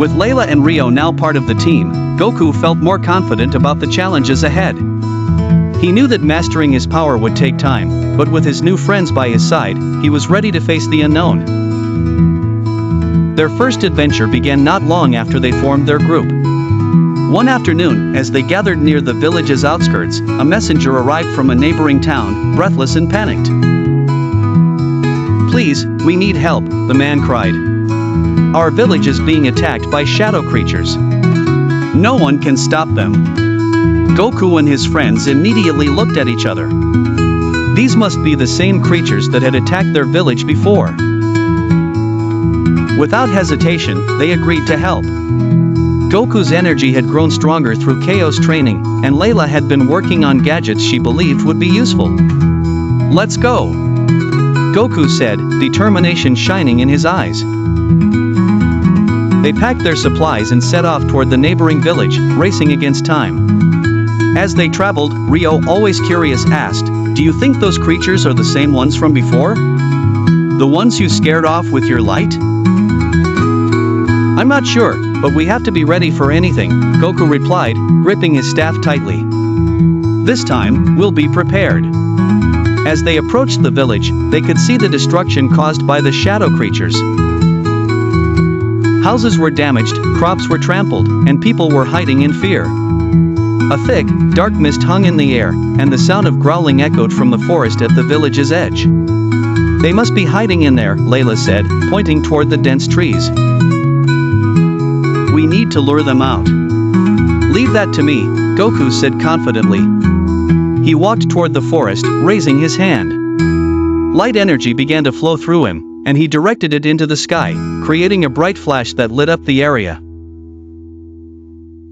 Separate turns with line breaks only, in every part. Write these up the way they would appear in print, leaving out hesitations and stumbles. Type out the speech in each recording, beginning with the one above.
With Layla and Ryu now part of the team, Goku felt more confident about the challenges ahead. He knew that mastering his power would take time, but with his new friends by his side, he was ready to face the unknown. Their first adventure began not long after they formed their group. One afternoon, as they gathered near the village's outskirts, a messenger arrived from a neighboring town, breathless and panicked. "Please, we need help," the man cried. "Our village is being attacked by shadow creatures. No one can stop them." Goku and his friends immediately looked at each other. These must be the same creatures that had attacked their village before. Without hesitation, they agreed to help. Goku's energy had grown stronger through chaos training, and Layla had been working on gadgets she believed would be useful. "Let's go," Goku said, determination shining in his eyes. They packed their supplies and set off toward the neighboring village, racing against time. As they traveled, Ryu, always curious, asked, "Do you think those creatures are the same ones from before? The ones you scared off with your light?" "I'm not sure, but we have to be ready for anything," Goku replied, gripping his staff tightly. "This time, we'll be prepared." As they approached the village, they could see the destruction caused by the shadow creatures. Houses were damaged, crops were trampled, and people were hiding in fear. A thick, dark mist hung in the air, and the sound of growling echoed from the forest at the village's edge. "They must be hiding in there," Layla said, pointing toward the dense trees. "We need to lure them out." "Leave that to me," Goku said confidently. He walked toward the forest, raising his hand. Light energy began to flow through him, and he directed it into the sky, creating a bright flash that lit up the area.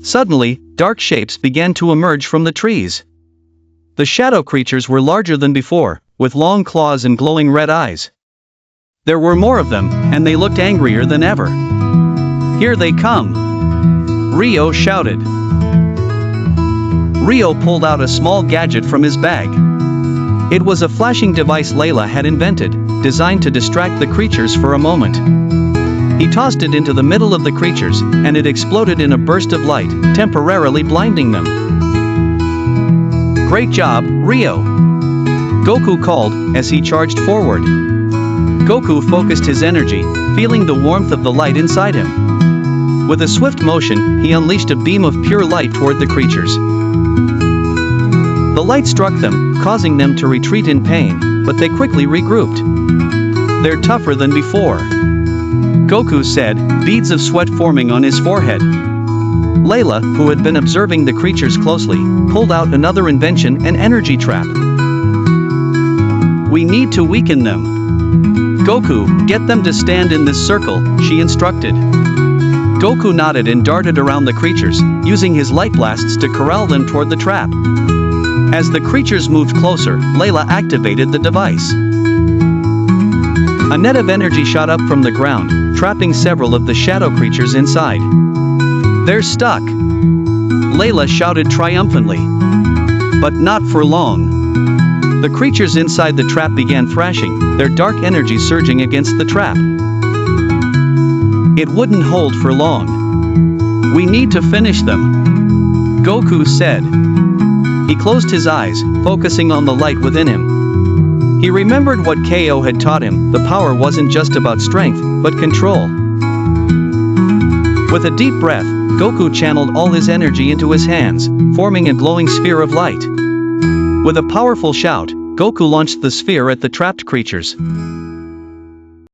Suddenly, dark shapes began to emerge from the trees. The shadow creatures were larger than before, with long claws and glowing red eyes. There were more of them, and they looked angrier than ever. "Here they come!" Ryu shouted. Ryu pulled out a small gadget from his bag. It was a flashing device Layla had invented, designed to distract the creatures for a moment. He tossed it into the middle of the creatures, and it exploded in a burst of light, temporarily blinding them. "Great job, Ryu!" Goku called, as he charged forward. Goku focused his energy, feeling the warmth of the light inside him. With a swift motion, he unleashed a beam of pure light toward the creatures. The light struck them, causing them to retreat in pain, but they quickly regrouped. "They're tougher than before," Goku said, beads of sweat forming on his forehead. Layla, who had been observing the creatures closely, pulled out another invention, an energy trap. "We need to weaken them." "Goku, get them to stand in this circle," she instructed. Goku nodded and darted around the creatures, using his light blasts to corral them toward the trap. As the creatures moved closer, Layla activated the device. A net of energy shot up from the ground, trapping several of the shadow creatures inside. "They're stuck!" Layla shouted triumphantly. But not for long. The creatures inside the trap began thrashing, their dark energy surging against the trap. It wouldn't hold for long. "We need to finish them," Goku said. He closed his eyes, focusing on the light within him. He remembered what KO had taught him, the power wasn't just about strength, but control. With a deep breath, Goku channeled all his energy into his hands, forming a glowing sphere of light. With a powerful shout, Goku launched the sphere at the trapped creatures.